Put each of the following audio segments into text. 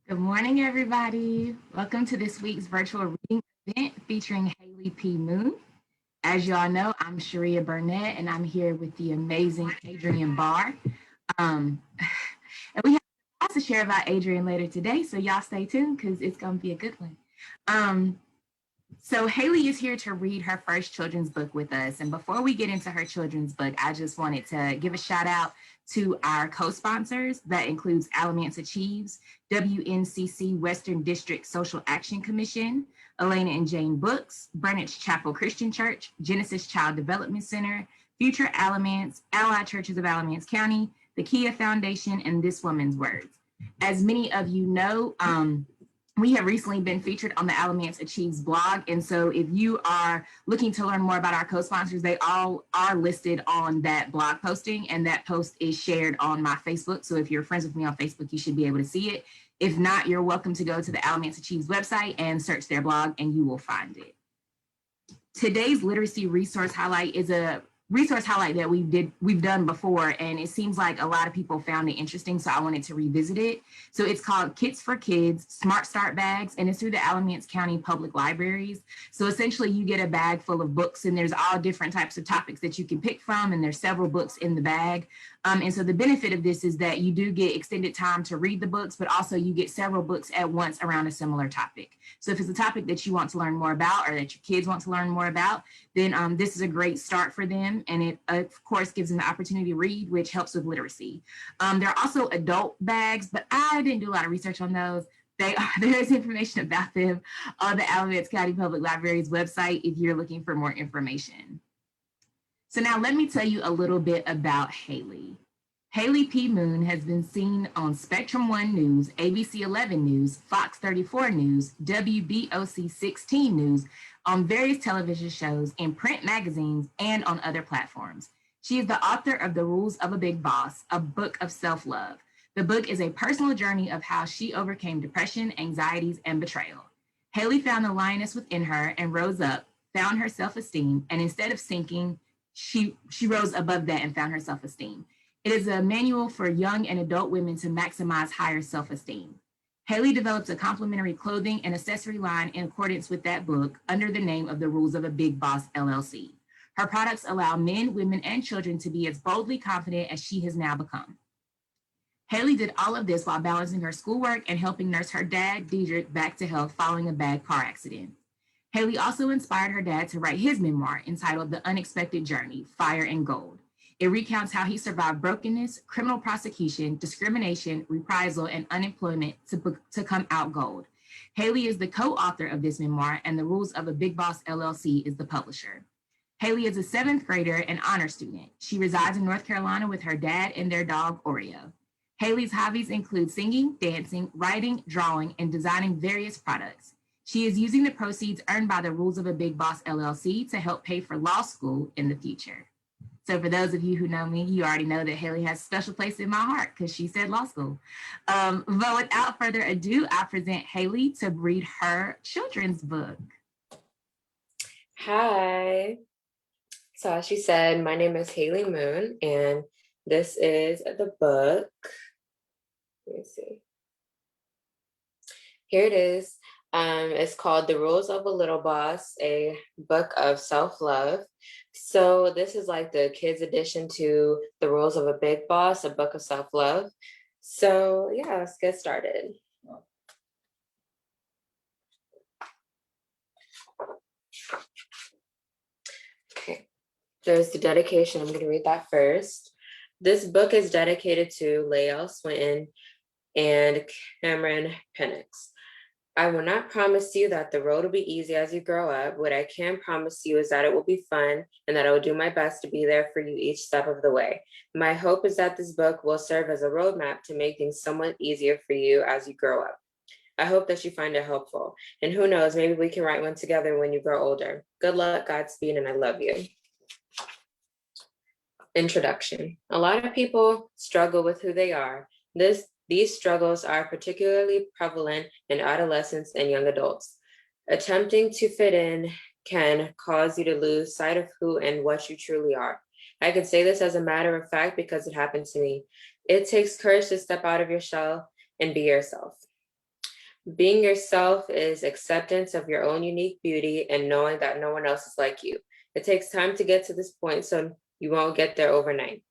Good morning, everybody. Welcome to this week's virtual reading event featuring Haelee P. Moone. As y'all know, I'm Sharia Burnett, and I'm here with the amazing Adrian Barr. Um, and we have lots to share about Adrian later today, so y'all stay tuned because it's going to be a good one. Um, so Haelee is here to read her first children's book with us. And before we get into her children's book, I just wanted to give a shout out to our co-sponsors. That includes Alamance Achieves, WNCC Western District Social Action Commission, Elena and Jane Books, Greenwich Chapel Christian Church, Genesis Child Development Center, Future Alamance, Allied Churches of Alamance County, the Kia Foundation, and This Woman's Words. As many of you know, we have recently been featured on the Alamance Achieves blog. And so if you are looking to learn more about our co-sponsors, they all are listed on that blog posting, and that post is shared on my Facebook. So if you're friends with me on Facebook, you should be able to see it. If not, you're welcome to go to the Alamance Achieves website and search their blog and you will find it. Today's literacy resource highlight is a resource highlight that we've done before, and it seems like a lot of people found it interesting, so I wanted to revisit it. So it's called Kits for Kids Smart Start Bags, and it's through the Alamance County Public Libraries. So essentially you get a bag full of books, and there's all different types of topics that you can pick from, and there's several books in the bag. And so the benefit of this is that you do get extended time to read the books, but also you get several books at once around a similar topic. So if it's a topic that you want to learn more about, or that your kids want to learn more about, then this is a great start for them. And it, of course, gives them the opportunity to read, which helps with literacy. There are also adult bags, but I didn't do a lot of research on those. There's information about them on the Alamance County Public Library's website if you're looking for more information. So now let me tell you a little bit about Haelee. Haelee P. Moone has been seen on Spectrum 1 News, ABC 11 News, Fox 34 News, WBOC 16 News, on various television shows, in print magazines, and on other platforms. She is the author of The Rules of a Big Boss, a book of self-love. The book is a personal journey of how she overcame depression, anxieties, and betrayal. Haelee found the lioness within her and rose up, found her self-esteem, and instead of sinking, she rose above that and found her self-esteem. It is a manual for young and adult women to maximize higher self-esteem. Haelee develops a complimentary clothing and accessory line in accordance with that book under the name of The Rules of a Big Boss LLC. Her products allow men, women, and children to be as boldly confident as she has now become. Haelee did all of this while balancing her schoolwork and helping nurse her dad, Diedrich, back to health following a bad car accident. Haelee also inspired her dad to write his memoir entitled The Unexpected Journey, Fire and Gold. It recounts how he survived brokenness, criminal prosecution, discrimination, reprisal, and unemployment to come out gold. Haelee is the co-author of this memoir, and The Rules of a Big Boss LLC is the publisher. Haelee is a seventh grader and honor student. She resides in North Carolina with her dad and their dog, Oreo. Haelee's hobbies include singing, dancing, writing, drawing, and designing various products. She is using the proceeds earned by The Rules of a Big Boss LLC to help pay for law school in the future. So for those of you who know me, you already know that Haelee has a special place in my heart because she said law school. But without further ado, I present Haelee to read her children's book. Hi. So as she said, my name is Haelee Moone, and this is the book. Let me see. Here it is. It's called The Rules of a Little Boss, a book of self-love. So this is like the kids edition to The Rules of a Big Boss, a book of self-love. So yeah, let's get started. Okay, there's the dedication. I'm going to read that first. This book is dedicated to Lael Swinton and Cameron Penix. I will not promise you that the road will be easy as you grow up. What I can promise you is that it will be fun and that I will do my best to be there for you each step of the way. My hope is that this book will serve as a roadmap to make things somewhat easier for you as you grow up. I hope that you find it helpful. And who knows, maybe we can write one together when you grow older. Good luck, Godspeed, and I love you. Introduction. A lot of people struggle with who they are. These struggles are particularly prevalent in adolescents and young adults. Attempting to fit in can cause you to lose sight of who and what you truly are. I can say this as a matter of fact because it happened to me. It takes courage to step out of your shell and be yourself. Being yourself is acceptance of your own unique beauty and knowing that no one else is like you. It takes time to get to this point, so you won't get there overnight.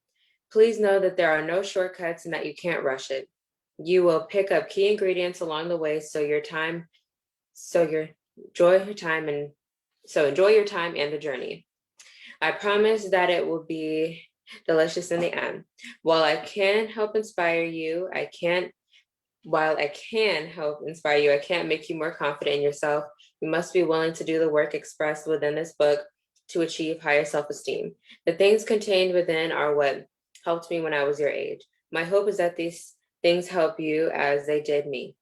Please know that there are no shortcuts and that you can't rush it. You will pick up key ingredients along the way, so enjoy your time and the journey. I promise that it will be delicious in the end. While I can help inspire you, I can't make you more confident in yourself. You must be willing to do the work expressed within this book to achieve higher self-esteem. The things contained within are what helped me when I was your age. My hope is that these things help you as they did me.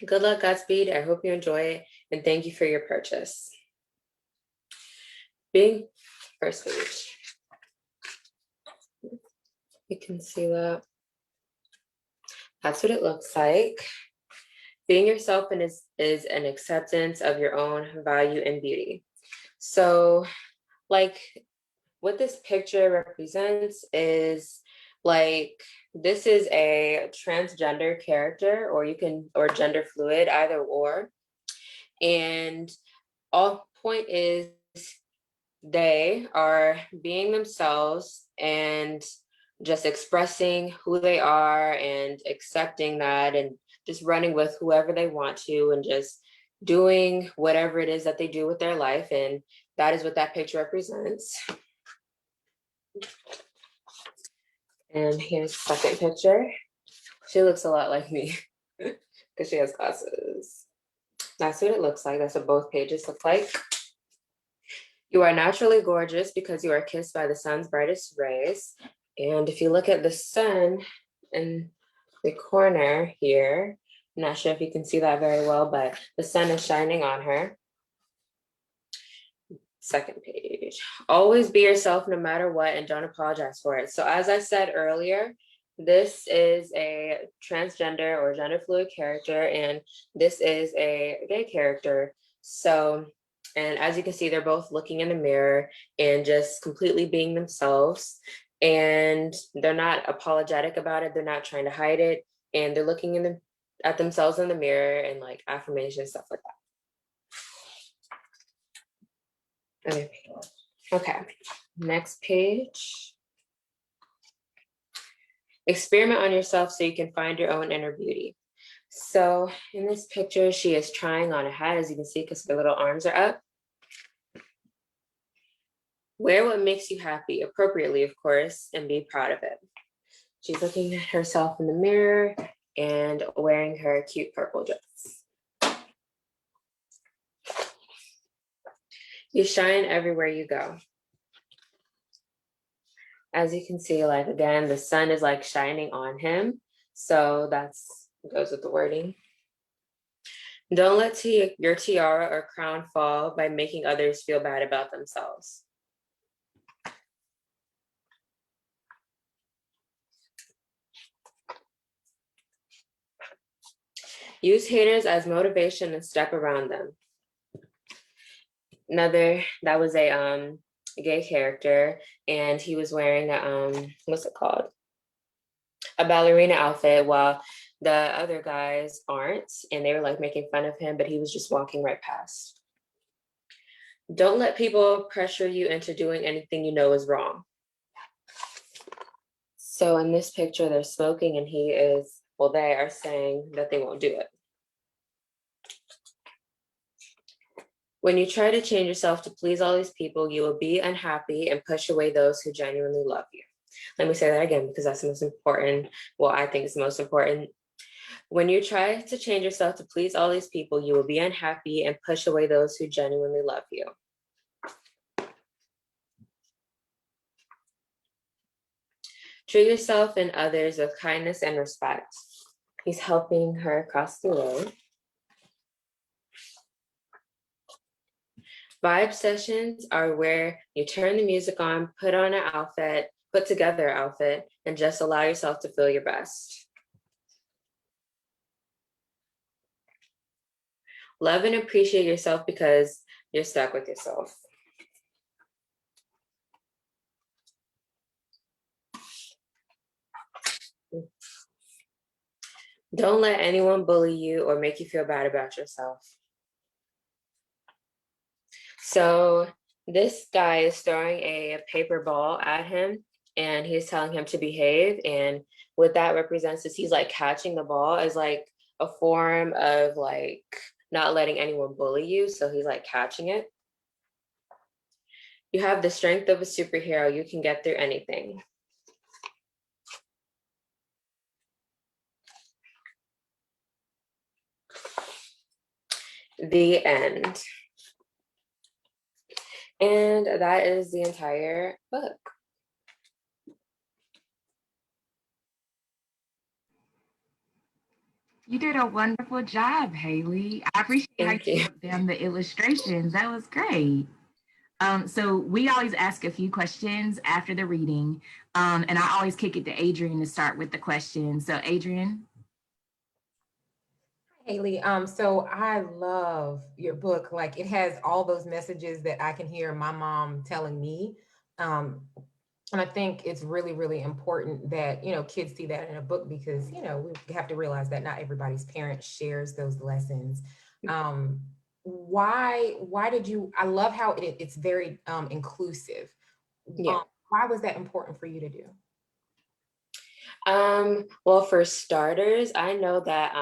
Good luck, Godspeed. I hope you enjoy it, and thank you for your purchase. Being first page. You can see that. That's what it looks like. Being yourself is an acceptance of your own value and beauty. So, like, what this picture represents is like, this is a transgender character, or gender fluid, either or. And all point is they are being themselves and just expressing who they are and accepting that and just running with whoever they want to and just doing whatever it is that they do with their life. And that is what that picture represents. And here's the second picture. She looks a lot like me because she has glasses. That's what it looks like. That's what both pages look like. You are naturally gorgeous because you are kissed by the sun's brightest rays. And if you look at the sun in the corner here, I'm not sure if you can see that very well, but the sun is shining on her. Second page. Always be yourself no matter what and don't apologize for it. So as I said earlier, this is a transgender or gender fluid character, and this is a gay character. So, and as you can see, they're both looking in the mirror and just completely being themselves. And they're not apologetic about it. They're not trying to hide it. And they're looking at themselves in the mirror and like affirmation, stuff like that. Okay, next page. Experiment on yourself so you can find your own inner beauty. So in this picture, she is trying on a hat, as you can see, because her little arms are up. Wear what makes you happy, appropriately, of course, and be proud of it. She's looking at herself in the mirror and wearing her cute purple dress. You shine everywhere you go. As you can see, like, again, the sun is like shining on him. So goes with the wording. Don't let your tiara or crown fall by making others feel bad about themselves. Use haters as motivation and step around them. That was a gay character, and he was wearing what's it called? A ballerina outfit, while the other guys aren't, and they were like making fun of him, but he was just walking right past. Don't let people pressure you into doing anything you know is wrong. So in this picture, they're smoking, and they are saying that they won't do it. When you try to change yourself to please all these people, you will be unhappy and push away those who genuinely love you. Let me say that again, because that's the most important. Well, I think it's most important. When you try to change yourself to please all these people, you will be unhappy and push away those who genuinely love you. Treat yourself and others with kindness and respect. He's helping her across the road. Vibe sessions are where you turn the music on, put together an outfit, and just allow yourself to feel your best. Love and appreciate yourself because you're stuck with yourself. Don't let anyone bully you or make you feel bad about yourself. So this guy is throwing a paper ball at him and he's telling him to behave. And what that represents is he's like catching the ball as like a form of like not letting anyone bully you. So he's like catching it. You have the strength of a superhero. You can get through anything. The end. And that is the entire book. You did a wonderful job, Haelee. I appreciate how you Thank you. broke down the illustrations. That was great. So we always ask a few questions after the reading, and I always kick it to Adrian to start with the question. So, Adrian. Haelee, so I love your book. Like it has all those messages that I can hear my mom telling me. Um, and I think it's really, really important that, kids see that in a book because, we have to realize that not everybody's parent shares those lessons. Um, why did you, I love how it's very inclusive. Yeah. Why was that important for you to do? Well, for starters, I know that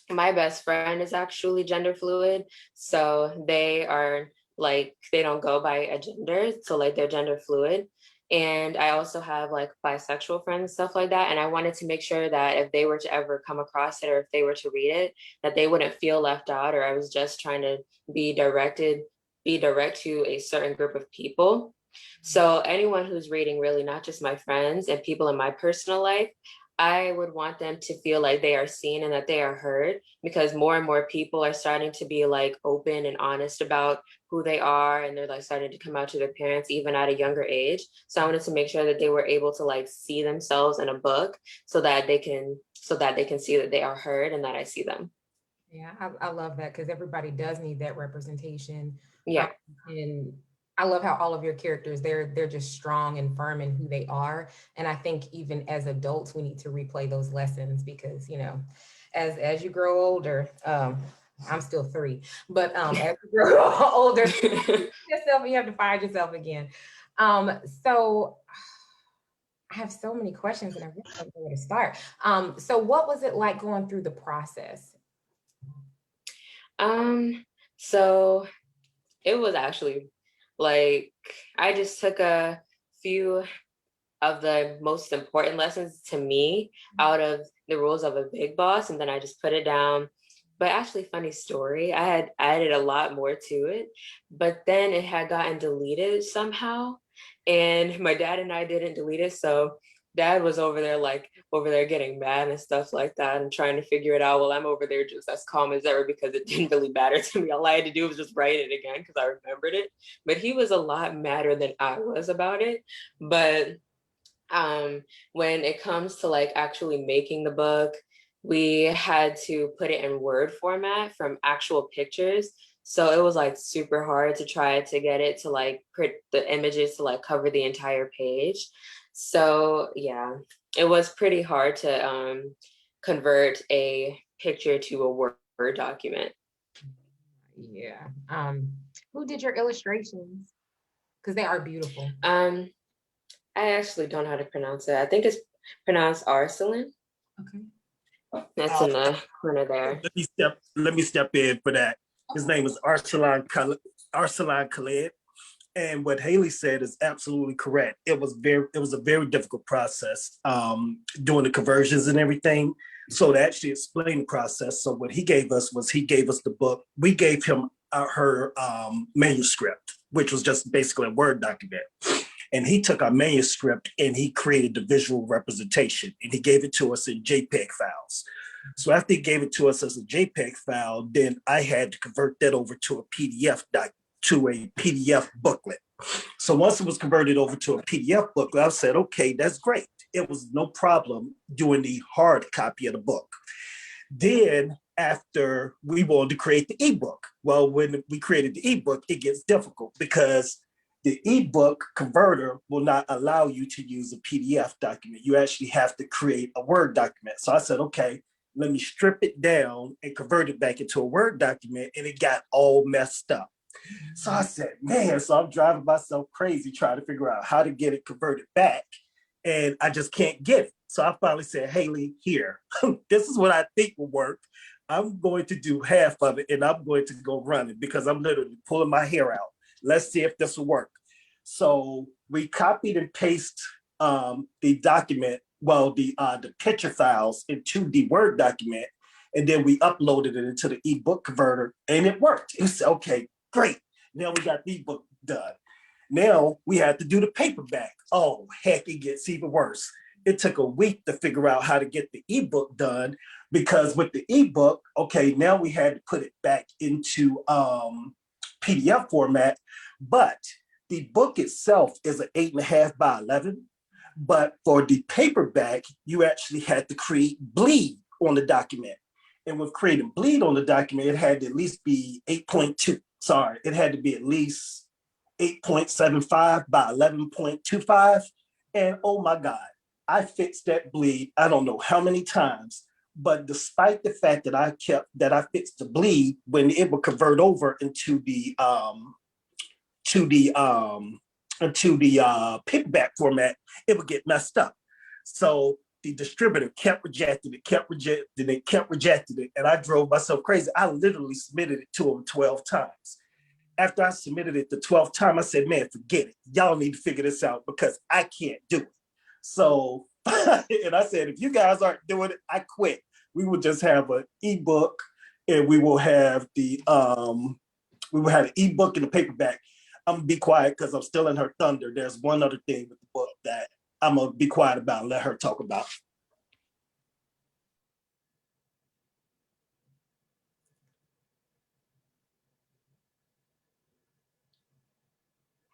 my best friend is actually gender fluid. So they are like, they don't go by a gender. So like they're gender fluid. And I also have like bisexual friends, stuff like that. And I wanted to make sure that if they were to ever come across it or if they were to read it, that they wouldn't feel left out or I was just trying to be direct to a certain group of people. So anyone who's reading, really not just my friends and people in my personal life, I would want them to feel like they are seen and that they are heard because more and more people are starting to be like open and honest about who they are and they're like starting to come out to their parents even at a younger age. So I wanted to make sure that they were able to like see themselves in a book so that they can see that they are heard and that I see them. Yeah, I love that because everybody does need that representation. Yeah. And I love how all of your characters, they're just strong and firm in who they are. And I think even as adults, we need to replay those lessons because, as you grow older, I'm still 3, but as you grow older, yourself, you have to find yourself again. So I have so many questions and I really don't know where to start. So what was it like going through the process? So it was actually like I just took a few of the most important lessons to me out of the rules of a big boss and then I just put it down. But actually, funny story, I had added a lot more to it, but then it had gotten deleted somehow and my dad and I didn't delete it. So dad was over there getting mad and stuff like that and trying to figure it out while I'm over there just as calm as ever because it didn't really matter to me. All I had to do was just write it again because I remembered it. But he was a lot madder than I was about it. But when it comes to like actually making the book, we had to put it in Word format from actual pictures. So it was like super hard to try to get it to like print the images to like cover the entire page. So yeah, it was pretty hard to convert a picture to a Word document. Yeah. Who did your illustrations? Because they are beautiful. I actually don't know how to pronounce it. I think it's pronounced Arsalan. Okay. That's in the corner there. Let me step in for that. His name is Arsalan Khaled. And what Haelee said is absolutely correct. It was a very difficult process doing the conversions and everything. So to actually explain the process, so what he gave us the book. We gave him her manuscript, which was just basically a Word document. And he took our manuscript and he created the visual representation and he gave it to us in JPEG files. So after he gave it to us as a JPEG file, then I had to convert that over to a PDF booklet. So once it was converted over to a PDF booklet, I said, okay, that's great. It was no problem doing the hard copy of the book. Then after we wanted to create the ebook, well, when we created the ebook, it gets difficult because the ebook converter will not allow you to use a PDF document. You actually have to create a Word document. So I said, okay, Let me strip it down and convert it back into a Word document, and it got all messed up. So I said, man, so I'm driving myself crazy trying to figure out how to get it converted back. And I just can't get it. So I finally said, Haelee, here, this is what I think will work. I'm going to do half of it and I'm going to go running because I'm literally pulling my hair out. Let's see if this will work. So we copied and pasted the document, well, the picture files into the Word document, and then we uploaded it into the ebook converter, and it worked. It was okay, great. Now we got the ebook done. Now we had to do the paperback. Oh, heck, it gets even worse. It took a week to figure out how to get the ebook done because with the ebook, okay, now we had to put it back into PDF format, but the book itself is an 8.5 by 11. But for the paperback, you actually had to create bleed on the document. And with creating bleed on the document, it had to at least be 8.2. Sorry, it had to be at least 8.75 by 11.25. And oh my God, I fixed that bleed, I don't know how many times. But despite the fact that I fixed the bleed, when it would convert over into the paperback format, it would get messed up. So the distributor kept rejecting it, and I drove myself crazy. I literally submitted it to him 12 times. After I submitted it the 12th time, I said, man, forget it. Y'all need to figure this out because I can't do it. So, and I said, if you guys aren't doing it, I quit. We will just have an ebook, and we will have an ebook and a paperback. I'm gonna be quiet because I'm still in her thunder. There's one other thing with the book that I'm gonna be quiet about and let her talk about.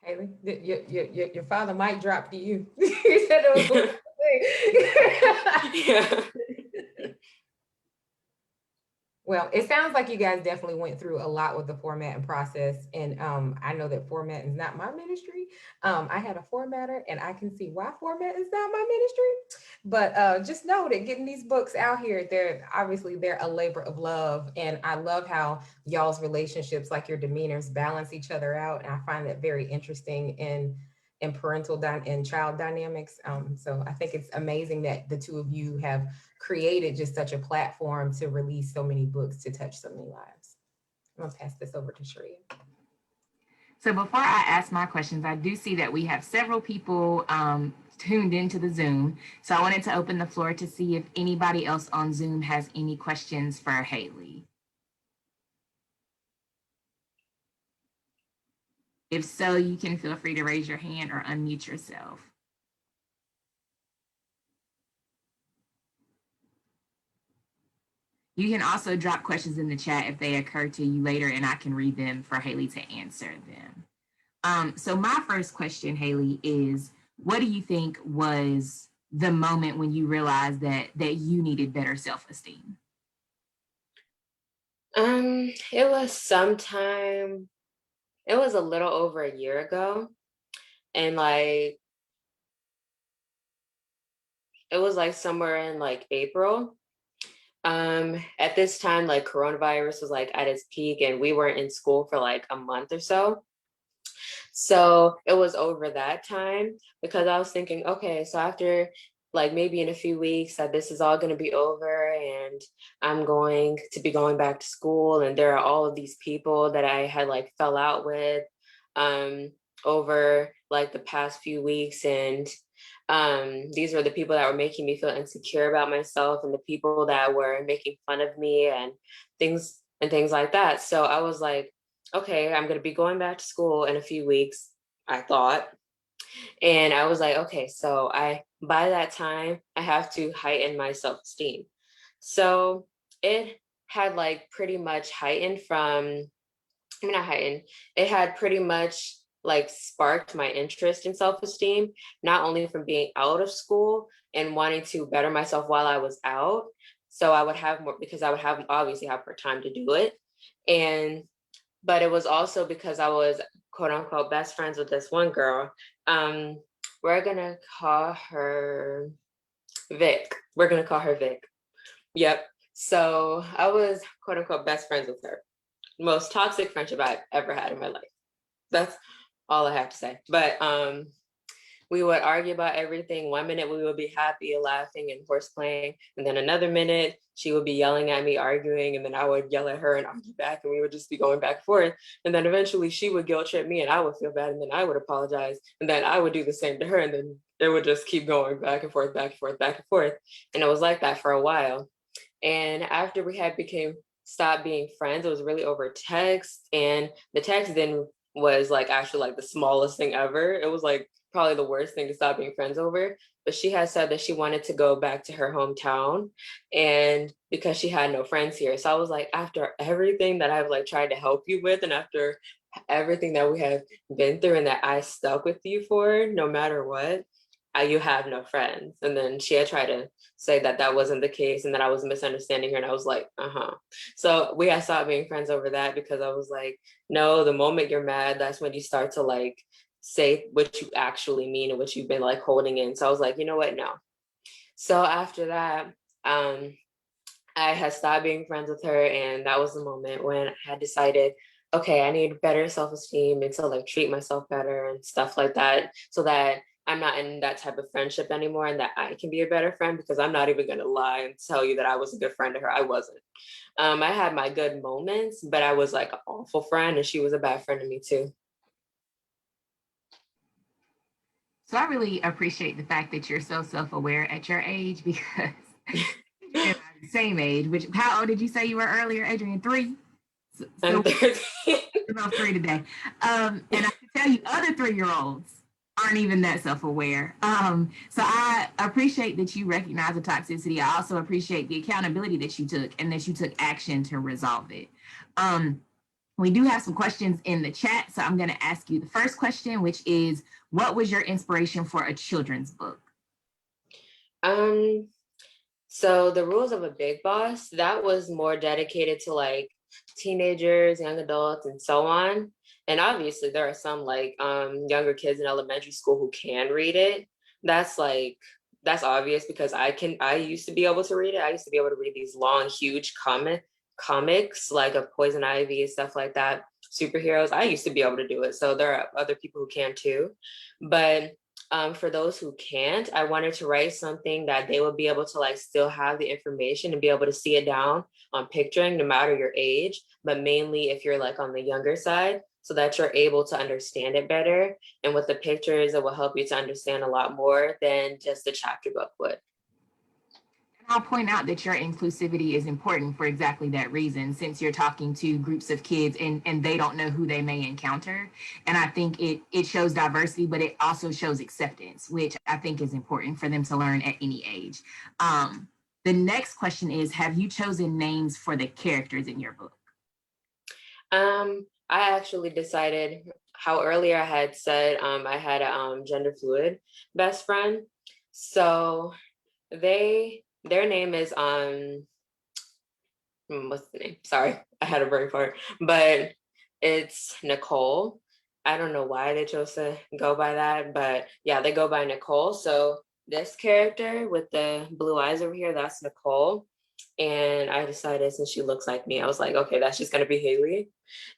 Haelee, your father mic dropped to you. He said it was Yeah. Well, it sounds like you guys definitely went through a lot with the format and process. And I know that format is not my ministry. I had a formatter and I can see why format is not my ministry. But just know that getting these books out here, they're a labor of love. And I love how y'all's relationships, like your demeanors, balance each other out. And I find that very interesting in parental and child dynamics. So I think it's amazing that the two of you have created just such a platform to release so many books to touch so many lives. I'm gonna pass this over to Shreya. So before I ask my questions, I do see that we have several people tuned into the Zoom. So I wanted to open the floor to see if anybody else on Zoom has any questions for Haelee. If so, you can feel free to raise your hand or unmute yourself. You can also drop questions in the chat if they occur to you later, and I can read them for Haelee to answer them. So my first question, Haelee, is what do you think was the moment when you realized that you needed better self-esteem? It was a little over a year ago. And like, it was like somewhere in like April. At this time, like coronavirus was like at its peak and we weren't in school for like a month or so. So it was over that time because I was thinking, okay, so after like maybe in a few weeks that this is all going to be over and I'm going to be going back to school, and there are all of these people that I had like fell out with over like the past few weeks, and these were the people that were making me feel insecure about myself and the people that were making fun of me and things like that. So I was like, okay, I'm going to be going back to school in a few weeks, I thought. And I was like, okay, so by that time, I have to heighten my self-esteem. So it had like pretty much it had pretty much like sparked my interest in self-esteem, not only from being out of school and wanting to better myself while I was out. So I would have more, because I would obviously have more time to do it. But it was also because I was quote unquote best friends with this one girl. We're gonna call her Vic. Yep. So I was quote unquote best friends with her. Most toxic friendship I've ever had in my life. That's all I have to say. But we would argue about everything. One minute we would be happy and laughing and horse playing, and then another minute she would be yelling at me, arguing, and then I would yell at her and argue back, and we would just be going back and forth. And then eventually she would guilt trip me, and I would feel bad, and then I would apologize, and then I would do the same to her, and then it would just keep going back and forth, back and forth, back and forth. And it was like that for a while. And after we had became stopped being friends, it was really over text. And the text then was like actually like the smallest thing ever. It was like probably the worst thing to stop being friends over. But she had said that she wanted to go back to her hometown and because she had no friends here. So I was like, after everything that I've like tried to help you with, and after everything that we have been through and that I stuck with you for, no matter what, you have no friends. And then she had tried to say that that wasn't the case and that I was misunderstanding her. And I was like, uh-huh. So we had stopped being friends over that because I was like, no, the moment you're mad, that's when you start to like say what you actually mean and what you've been like holding in. So I was like, you know what? No. So after that, I had stopped being friends with her. And that was the moment when I had decided, okay, I need better self-esteem and to like treat myself better and stuff like that so that I'm not in that type of friendship anymore and that I can be a better friend because I'm not even gonna lie and tell you that I was a good friend to her. I wasn't. I had my good moments, but I was like an awful friend and she was a bad friend to me too. So I really appreciate the fact that you're so self-aware at your age because you're the same age, which how old did you say you were earlier, Adrian? 3? I'm So 13. we're both 3 today. And I can tell you other 3-year-olds aren't even that self-aware. So I appreciate that you recognize the toxicity. I also appreciate the accountability that you took and that you took action to resolve it. We do have some questions in the chat. So I'm going to ask you the first question, which is, what was your inspiration for a children's book? So the rules of a big boss, that was more dedicated to like teenagers, young adults, and so on. And obviously there are some like younger kids in elementary school who can read it. That's like that's obvious because I used to be able to read it. I used to be able to read these long, huge comics like of Poison Ivy and stuff like that, superheroes. I used to be able to do it. So there are other people who can too. But for those who can't, I wanted to write something that they would be able to like still have the information and be able to see it down on picturing no matter your age, but mainly if you're like on the younger side so that you're able to understand it better. And with the pictures, it will help you to understand a lot more than just the chapter book would. I'll point out that your inclusivity is important for exactly that reason, since you're talking to groups of kids and they don't know who they may encounter. And I think it shows diversity, but it also shows acceptance, which I think is important for them to learn at any age. The next question is, have you chosen names for the characters in your book? I actually decided how earlier I had said I had a gender fluid best friend. So their name is what's the name? Sorry, I had a brain fart, but it's Nicole. I don't know why they chose to go by that, but yeah, they go by Nicole. So this character with the blue eyes over here, that's Nicole. And I decided since she looks like me, I was like, okay, that's just gonna be Haelee.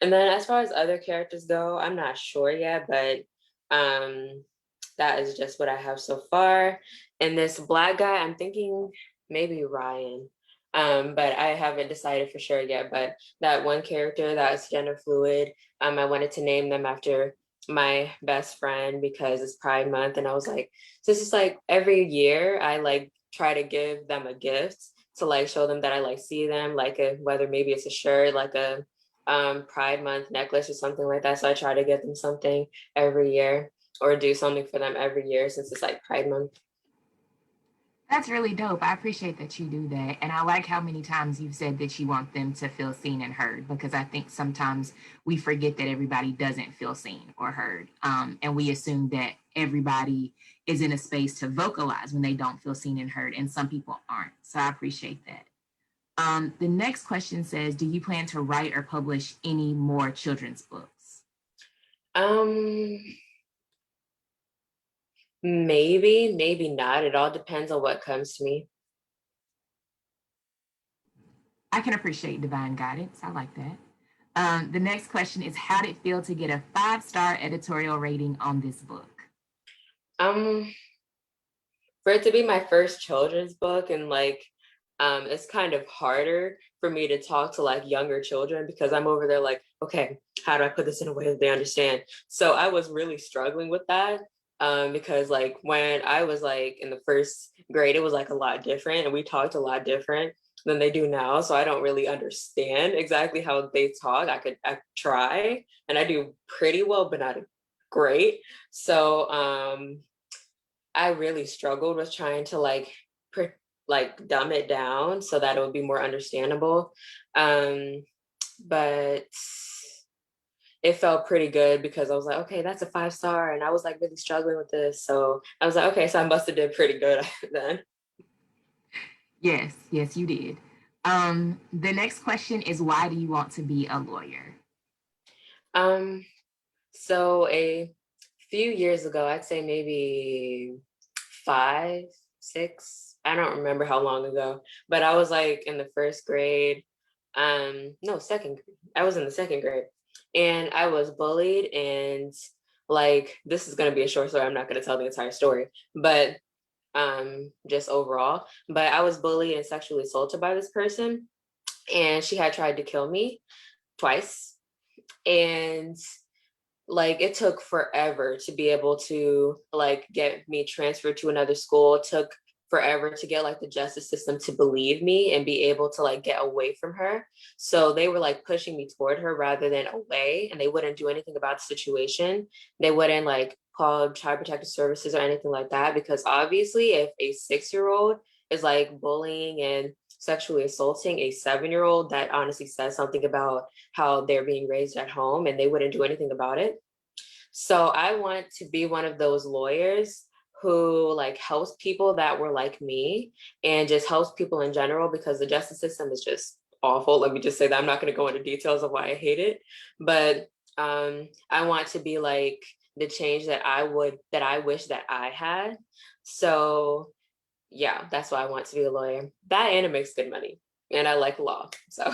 And then as far as other characters go, I'm not sure yet, but that is just what I have so far. And this black guy, I'm thinking maybe Ryan. But I haven't decided for sure yet. But that one character that's gender fluid, I wanted to name them after my best friend because it's Pride Month. And I was like, so it's just like every year I like try to give them a gift to like show them that I like see them, like whether maybe it's a shirt, like a Pride Month necklace or something like that. So I try to get them something every year or do something for them every year since it's like Pride Month. That's really dope. I appreciate that you do that. And I like how many times you've said that you want them to feel seen and heard, because I think sometimes we forget that everybody doesn't feel seen or heard. And we assume that everybody is in a space to vocalize when they don't feel seen and heard. And some people aren't. So I appreciate that. The next question says, do you plan to write or publish any more children's books? Um, maybe not. It all depends on what comes to me. I can appreciate divine guidance. I like that. The next question is, how did it feel to get a 5-star editorial rating on this book? Um, for it to be my first children's book, and like it's kind of harder for me to talk to like younger children because I'm over there like, okay, how do I put this in a way that they understand? So I was really struggling with that, because like when I was like in the first grade, it was like a lot different and we talked a lot different than they do now. So I don't really understand exactly how they talk. I try and I do pretty well, but not great. So I really struggled with trying to like dumb it down so that it would be more understandable. But it felt pretty good because I was like, okay, that's a 5-star, and I was like really struggling with this. So I was like, okay, so I must have did pretty good then. Yes, yes, you did. The next question is, why do you want to be a lawyer? Um, so a few years ago, I'd say maybe 5, 6, I don't remember how long ago, but I was like in the first grade. No, second grade. I was in the second grade and I was bullied, and like this is gonna be a short story. I'm not gonna tell the entire story, but just overall. But I was bullied and sexually assaulted by this person, and she had tried to kill me twice. And like it took forever to be able to like get me transferred to another school. It took forever to get like the justice system to believe me and be able to like get away from her. So they were like pushing me toward her rather than away, and they wouldn't do anything about the situation. They wouldn't like call child protective services or anything like that, because obviously if a 6-year-old is like bullying and sexually assaulting a 7-year-old, that honestly says something about how they're being raised at home, and they wouldn't do anything about it. So I want to be one of those lawyers who like helps people that were like me and just helps people in general, because the justice system is just awful. Let me just say that. I'm not going to go into details of why I hate it, but I want to be like the change that I wish that I had. So yeah, that's why I want to be a lawyer. That, and it makes good money, and I like law. So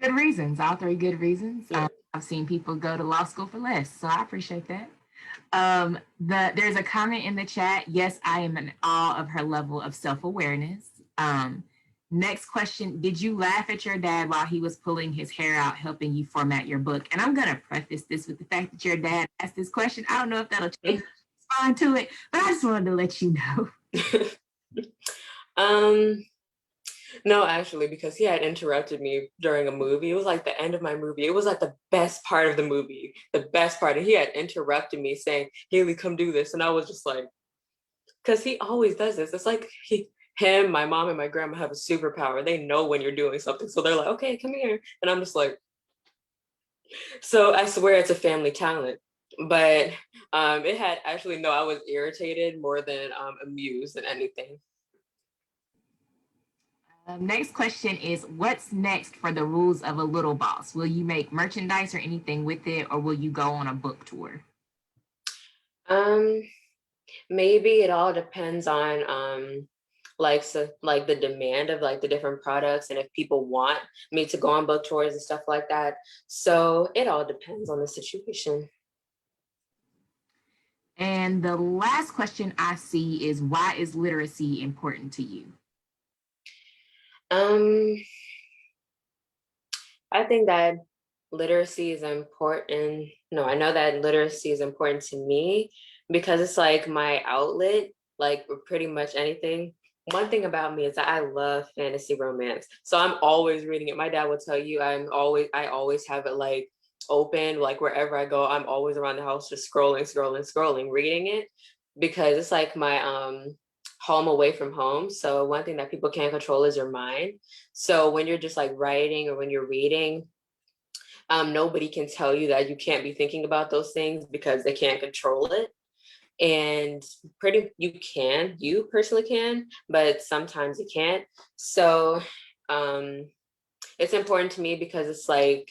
Good reasons, all three good reasons. yeah. I've seen people go to law school for less, so I appreciate that. There's a comment in the chat. Yes, I am in awe of her level of self-awareness. Next question, did you laugh at your dad while he was pulling his hair out, helping you format your book? And I'm gonna preface this with the fact that your dad asked this question. I don't know if that'll change respond to it, but I just wanted to let you know. um No, actually, because he had interrupted me during a movie. It was like the end of my movie. It was like the best part of the movie, the best part. And he had interrupted me saying, Haelee, come do this. And I was just like, because he always does this. It's like him, my mom, and my grandma have a superpower. They know when you're doing something. So they're like, okay, come here. And I'm just like, so I swear it's a family talent. But it had actually, no, I was irritated more than amused than anything. Next question is, what's next for the rules of a little boss? Will you make merchandise or anything with it, or will you go on a book tour? Um, Maybe it all depends on like the demand of like the different products, and if people want me to go on book tours and stuff like that. So it all depends on the situation. And the last question I see is, why is literacy important to you? Um, I think that literacy is important. No, I know that literacy is important to me because it's like my outlet, like for pretty much anything. One thing about me is that I love fantasy romance. So I'm always reading it. My dad will tell you I always have it like open, like wherever I go, I'm always around the house just scrolling, reading it, because it's like my home away from home. So one thing that people can't control is your mind. So when you're just like writing or when you're reading, nobody can tell you that you can't be thinking about those things because they can't control it. And you personally can, but sometimes you can't. So um, it's important to me because it's like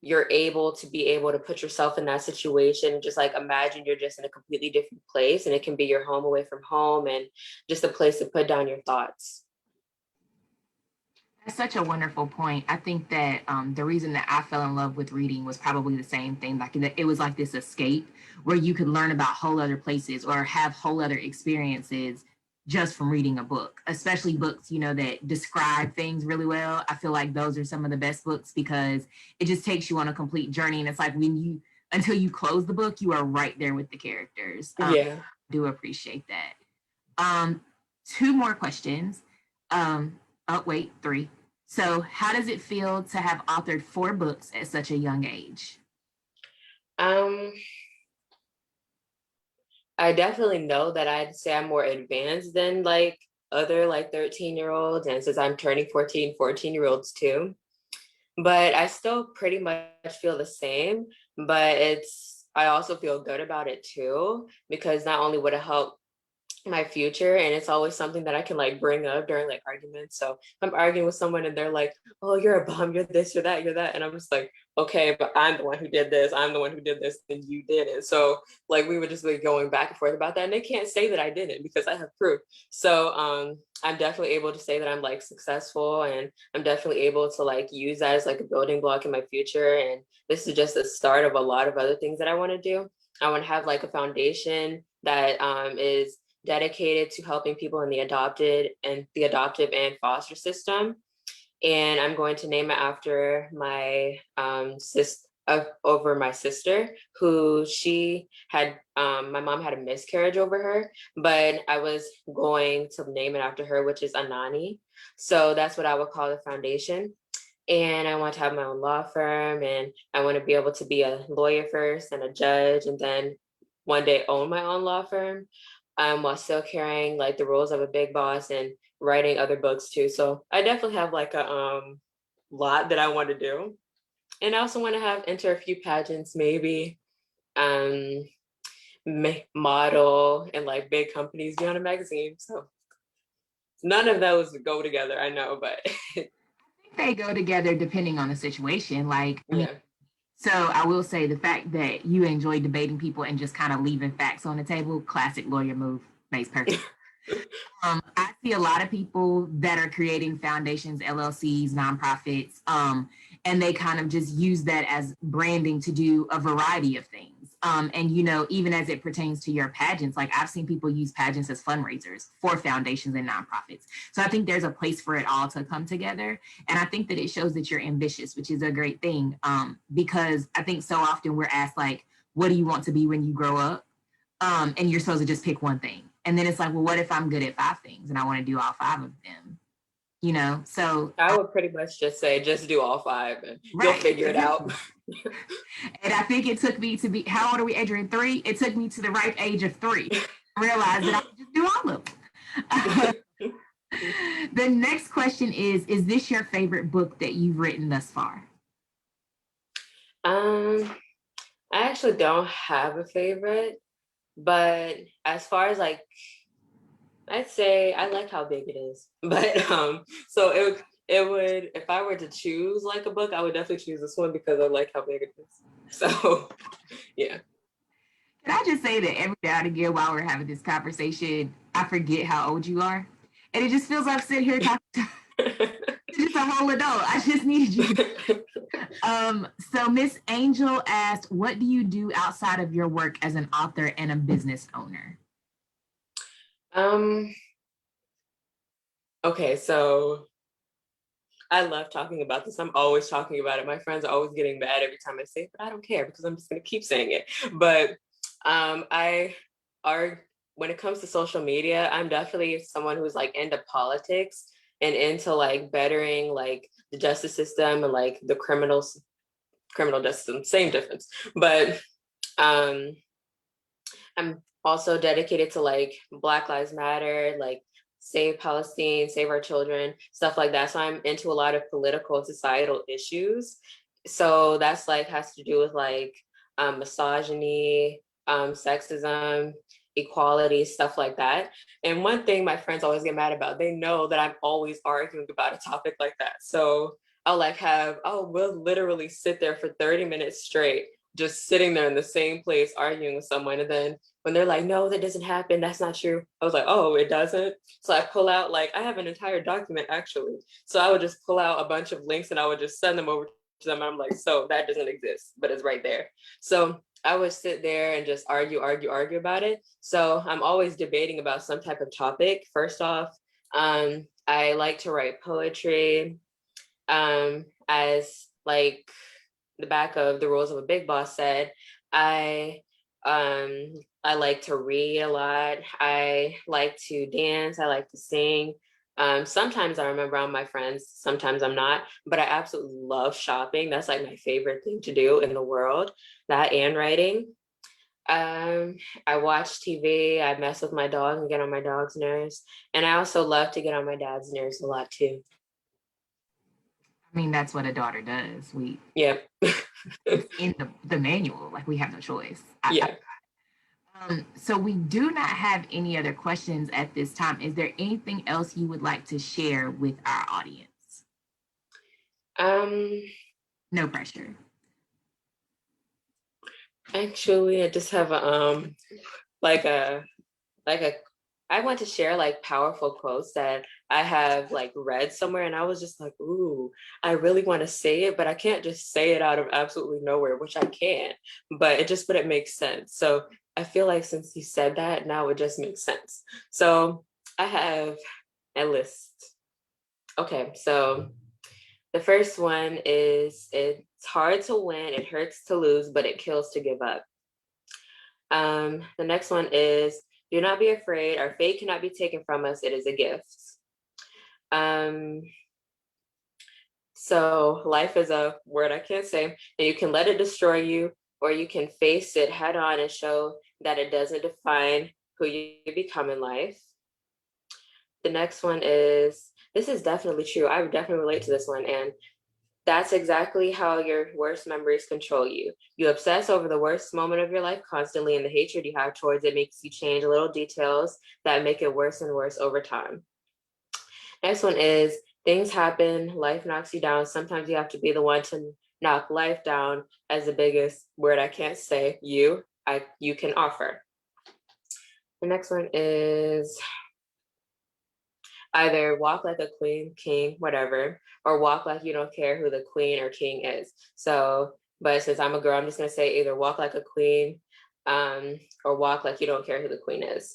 you're able to put yourself in that situation. Just like imagine you're just in a completely different place, and it can be your home away from home and just a place to put down your thoughts. That's such a wonderful point. I think that the reason that I fell in love with reading was probably the same thing. Like it was like this escape where you could learn about whole other places or have whole other experiences just from reading a book, especially books, that describe things really well. I feel like those are some of the best books because it just takes you on a complete journey. And it's like until you close the book, you are right there with the characters. Yeah. Do appreciate that. Two more questions. Oh, wait, three. So, how does it feel to have authored 4 books at such a young age? Um, I definitely know that I'd say I'm more advanced than like other like 13-year-olds. And since I'm turning 14-year-olds too, but I still pretty much feel the same, but I also feel good about it too, because not only would it help my future, and it's always something that I can like bring up during like arguments. So if I'm arguing with someone and they're like, oh, you're a bum, you're this, you're that, and I'm just like, okay, but I'm the one who did this, and you did it. So like we were just like going back and forth about that, and they can't say that I didn't because I have proof. So I'm definitely able to say that I'm like successful, and I'm definitely able to like use that as like a building block in my future. And this is just the start of a lot of other things that I want to do. I want to have like a foundation that is dedicated to helping people in the adoptive and foster system. And I'm going to name it after my my sister, who she had, my mom had a miscarriage over her, but I was going to name it after her, which is Anani. So that's what I would call the foundation. And I want to have my own law firm, and I want to be able to be a lawyer first and a judge, and then one day own my own law firm, while still carrying like the roles of a big boss and writing other books too. So I definitely have like a lot that I want to do. And I also want to have enter a few pageants, maybe model and like big companies, be on a magazine. So none of those go together, I know, but They go together depending on the situation. Like, I mean, yeah. so I will say the fact that you enjoy debating people and just kind of leaving facts on the table, classic lawyer move, makes perfect. I see a lot of people that are creating foundations, LLCs, nonprofits, and they kind of just use that as branding to do a variety of things. And even as it pertains to your pageants, like I've seen people use pageants as fundraisers for foundations and nonprofits. So I think there's a place for it all to come together. And I think that it shows that you're ambitious, which is a great thing. Because I think so often we're asked like, what do you want to be when you grow up? And you're supposed to just pick one thing. And then it's like, well, what if I'm good at 5 things and I want to do all 5 of them? So I would pretty much just say, just do all 5 and you'll right. figure it out. And I think it took me to be, how old are we, Adrian? 3? It took me to the ripe age of 3. I realized that I could just do all of them. The next question is this your favorite book that you've written thus far? I actually don't have a favorite, but as far as like, I'd say I like how big it is. But so it would, if I were to choose like a book, I would definitely choose this one because I like how big it is. So yeah. Can I just say that every now and again while we're having this conversation, I forget how old you are. And it just feels like sitting here talking to just a whole adult. I just needed you. So Miss Angel asked, what do you do outside of your work as an author and a business owner? Okay, so I love talking about this. I'm always talking about it. My friends are always getting mad every time I say it, but I don't care because I'm just gonna keep saying it. But when it comes to social media, I'm definitely someone who's like into politics and into like bettering like the justice system and like the criminal justice system, same difference. But I'm also dedicated to like Black Lives Matter, like save Palestine, save our children, stuff like that. So I'm into a lot of political and societal issues. So that's like has to do with like misogyny, sexism, equality, stuff like that. And one thing my friends always get mad about, they know that I'm always arguing about a topic like that. So we'll literally sit there for 30 minutes straight, just sitting there in the same place arguing with someone. And then when they're like, no, that doesn't happen, that's not true, I was like, oh, it doesn't. So I pull out, like, I have an entire document actually. So I would just pull out a bunch of links and I would just send them over to them. I'm like, so that doesn't exist, but it's right there. So I would sit there and just argue about it. So I'm always debating about some type of topic. First off, I like to write poetry. As like the back of The Rules of a Big Boss said, I like to read a lot. I like to dance. I like to sing. Sometimes I remember I'm my friends, sometimes I'm not, but I absolutely love shopping. That's like my favorite thing to do in the world, that and writing. I watch TV, I mess with my dog and get on my dog's nerves. And I also love to get on my dad's nerves a lot too. I mean, that's what a daughter does. We Yep. in the manual, like we have no choice. Yeah. So we do not have any other questions at this time. Is there anything else you would like to share with our audience? No pressure. Actually, I just have a like a I want to share like powerful quotes that I have like read somewhere, and I was just like, ooh, I really want to say it, but I can't just say it out of absolutely nowhere, which I can, but it makes sense. So I feel like since you said that, now it just makes sense. So I have a list. Okay, so the first one is, it's hard to win, it hurts to lose, but it kills to give up. The next one is, do not be afraid. Our fate cannot be taken from us. It is a gift. So life is a word I can't say, and you can let it destroy you, or you can face it head on and show that it doesn't define who you become in life. The next one is, this is definitely true. I would definitely relate to this one. And that's exactly how your worst memories control you. You obsess over the worst moment of your life constantly, and the hatred you have towards it makes you change little details that make it worse and worse over time. Next one is, things happen, life knocks you down. Sometimes you have to be the one to knock life down, as the biggest word I can't say, you can offer. The next one is, either walk like a queen, king, whatever, or walk like you don't care who the queen or king is. So, but since I'm a girl, I'm just gonna say either walk like a queen, or walk like you don't care who the queen is.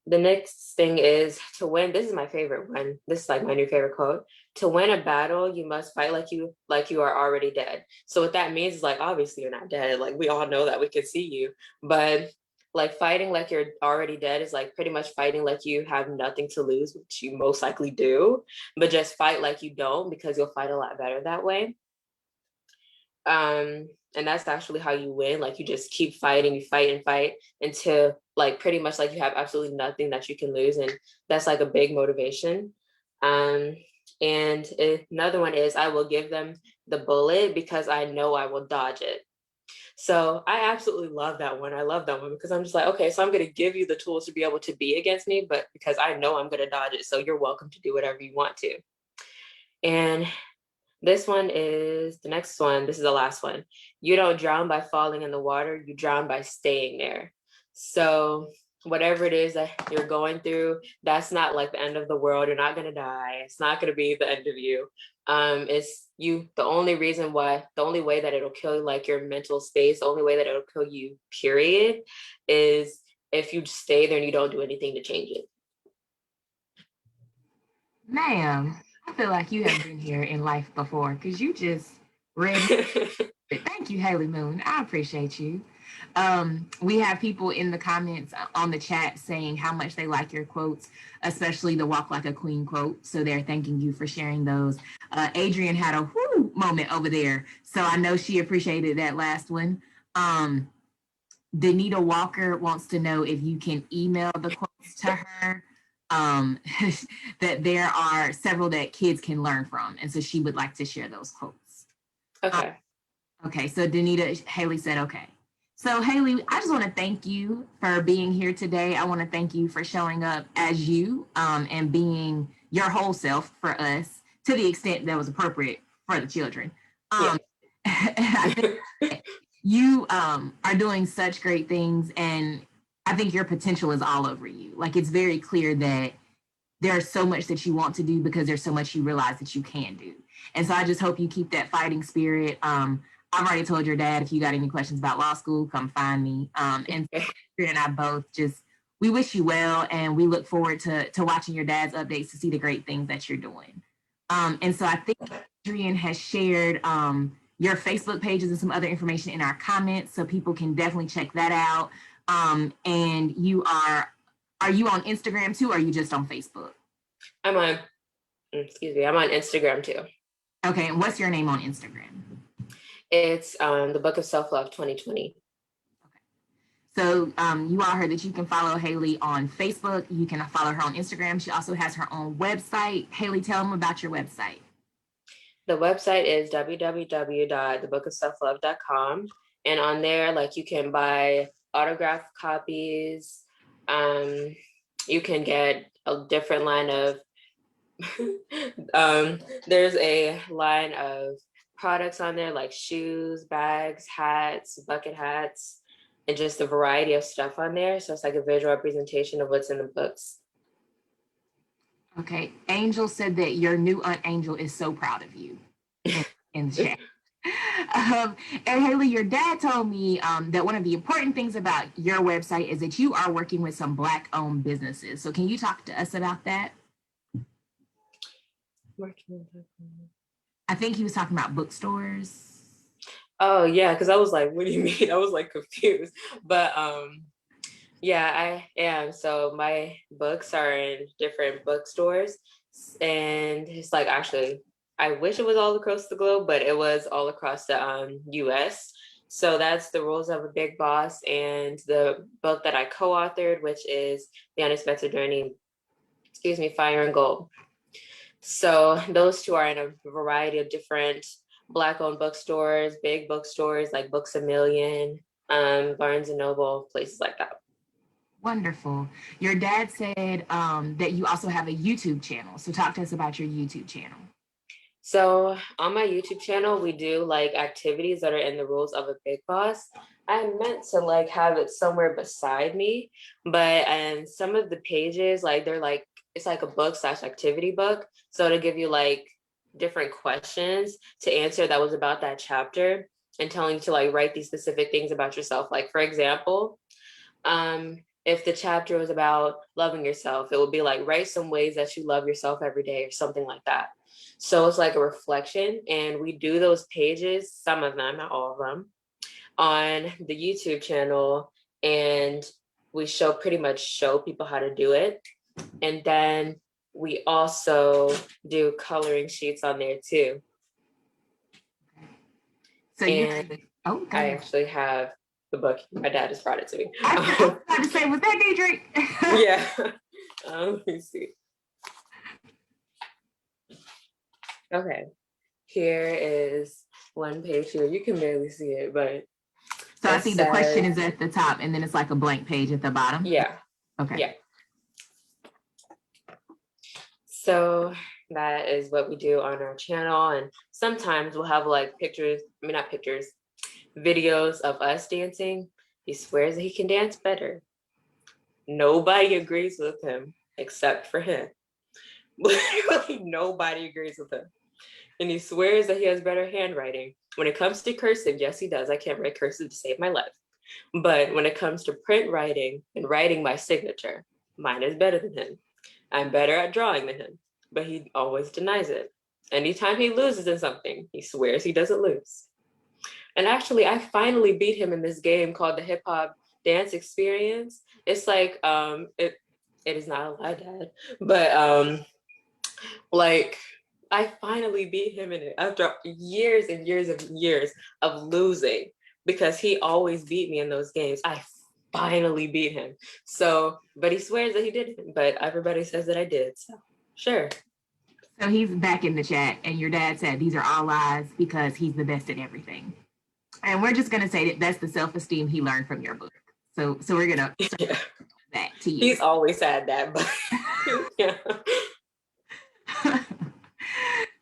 The next thing is, to win. This is my favorite one. This is like my new favorite quote. To win a battle, you must fight like you are already dead. So what that means is, like, obviously you're not dead. Like, we all know that, we can see you, but like fighting like you're already dead is like pretty much fighting like you have nothing to lose, which you most likely do, but just fight like you don't, because you'll fight a lot better that way. And that's actually how you win. Like, you just keep fighting, you fight and fight until like pretty much like you have absolutely nothing that you can lose. And that's like a big motivation. And another one is, I will give them the bullet because I know I will dodge it. So I absolutely love that one. I love that one because I'm just like, okay, so I'm going to give you the tools to be able to be against me, but because I know I'm going to dodge it. So you're welcome to do whatever you want to. And this one is the next one. This is the last one. You don't drown by falling in the water. You drown by staying there. So whatever it is that you're going through, that's not like the end of the world. You're not going to die. It's not going to be the end of you. It's you. The only way that it'll kill like your mental space, the only way that it'll kill you, period, is if you stay there and you don't do anything to change it. Ma'am, I feel like you have been here in life before because you just read it. Thank you, Haelee Moone. I appreciate you. We have people in the comments on the chat saying how much they like your quotes, especially the walk like a queen quote. So they're thanking you for sharing those. Adrian had a whoo moment over there. So I know she appreciated that last one. Danita Walker wants to know if you can email the quotes to her. That there are several that kids can learn from. And so she would like to share those quotes. Okay. Okay, so Danita, Haelee said, okay. So Haelee, I just want to thank you for being here today. I want to thank you for showing up as you and being your whole self for us to the extent that was appropriate for the children. Yeah. I think you are doing such great things, and I think your potential is all over you. Like, it's very clear that there's so much that you want to do because there's so much you realize that you can do. And so I just hope you keep that fighting spirit. I've already told your dad, if you got any questions about law school, come find me. And Adrian and I both just, we wish you well, and we look forward to watching your dad's updates to see the great things that you're doing. And so I think Adrian has shared your Facebook pages and some other information in our comments, so people can definitely check that out. And are you on Instagram too, or are you just on Facebook? I'm on Instagram too. Okay, and what's your name on Instagram? It's the Book of Self-Love 2020. So you all heard that you can follow Haelee on Facebook. You can follow her on Instagram. She also has her own website. Haelee, tell them about your website. The website is www.thebookofselflove.com. And on there, like, you can buy autographed copies. You can get a different line of, there's a line of products on there, like shoes, bags, hats, bucket hats, and just a variety of stuff on there. So it's like a visual representation of what's in the books. Okay, Angel said that your new Aunt Angel is so proud of you in the chat. And Haelee, your dad told me that one of the important things about your website is that you are working with some Black-owned businesses. So can you talk to us about that? I think he was talking about bookstores. Oh yeah, because I was like, what do you mean? I was like confused. But yeah, I am. So my books are in different bookstores, and it's like, actually, I wish it was all across the globe, but it was all across the US. So that's The Rules of a Big Boss, and the book that I co-authored, which is The Unexpected Journey, Fire and Gold. So those two are in a variety of different Black-owned bookstores, big bookstores like Books A Million, Barnes and Noble, places like that. Wonderful. Your dad said that you also have a YouTube channel. So talk to us about your YouTube channel. So on my YouTube channel, we do like activities that are in the Rules of a Big Boss. I meant to like have it somewhere beside me, but some of the pages, like, they're like, it's like a book / activity book. So to give you like different questions to answer that was about that chapter, and telling you to like write these specific things about yourself. Like, for example, if the chapter was about loving yourself, it would be like, write some ways that you love yourself every day, or something like that. So it's like a reflection, and we do those pages, some of them, not all of them, on the YouTube channel, and we pretty much show people how to do it. And then we also do coloring sheets on there too. So I actually have the book. My dad just brought it to me. I was about to say, was that Daedric? Yeah. Let me see. Okay. Here is one page here. You can barely see it, but so I see the question is at the top, and then it's like a blank page at the bottom. Yeah. Okay. Yeah. So that is what we do on our channel. And sometimes we'll have like videos of us dancing. He swears that he can dance better. Nobody agrees with him except for him. Literally nobody agrees with him. And he swears that he has better handwriting. When it comes to cursive, yes, he does. I can't write cursive to save my life. But when it comes to print writing and writing my signature, mine is better than him. I'm better at drawing than him, but he always denies it. Anytime he loses in something, he swears he doesn't lose. And actually, I finally beat him in this game called the Hip Hop Dance Experience. It's like, it is not a lie, Dad, but like, I finally beat him in it after years and years and years of losing, because he always beat me in those games. I finally beat him. So, but he swears that he didn't, but everybody says that I did. So, sure. So he's back in the chat, and your dad said these are all lies because he's the best at everything. And we're just going to say that that's the self-esteem he learned from your book. So we're going to that to you. He's always had that, but yeah.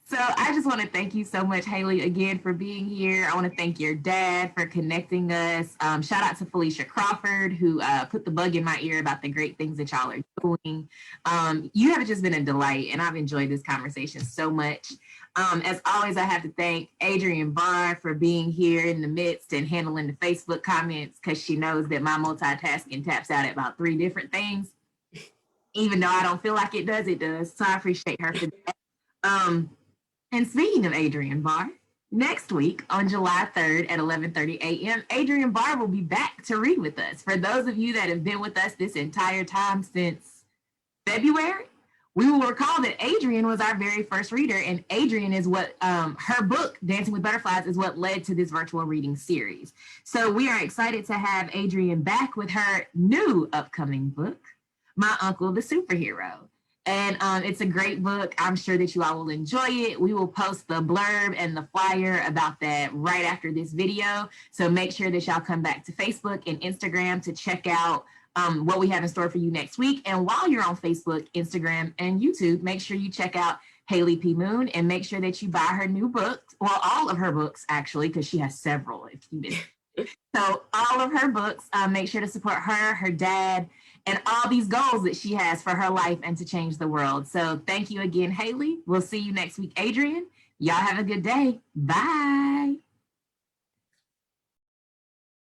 So I just just want to thank you so much, Haelee, again for being here. I want to thank your dad for connecting us. Shout out to Felicia Crawford, who put the bug in my ear about the great things that y'all are doing. You have just been a delight, and I've enjoyed this conversation so much. As always, I have to thank Adrienne Barr for being here in the midst and handling the Facebook comments, because she knows that my multitasking taps out at about 3 different things. Even though I don't feel like it does, it does. So I appreciate her for that. And speaking of Adrienne Barr, next week on July 3rd at 11:30 a.m., Adrienne Barr will be back to read with us. For those of you that have been with us this entire time since February, we will recall that Adrienne was our very first reader, and Adrienne is what her book, Dancing with Butterflies, is what led to this virtual reading series. So we are excited to have Adrienne back with her new upcoming book, My Uncle the Superhero. And it's a great book. I'm sure that you all will enjoy it. We will post the blurb and the flyer about that right after this video. So make sure that y'all come back to Facebook and Instagram to check out what we have in store for you next week. And while you're on Facebook, Instagram, and YouTube, make sure you check out Haelee P. Moone, and make sure that you buy her new books, well, all of her books, actually, because she has several, if you missed. So all of her books, make sure to support her, her dad, and all these goals that she has for her life and to change the world. So thank you again, Haelee. We'll see you next week, Adrienne. Y'all have a good day. Bye.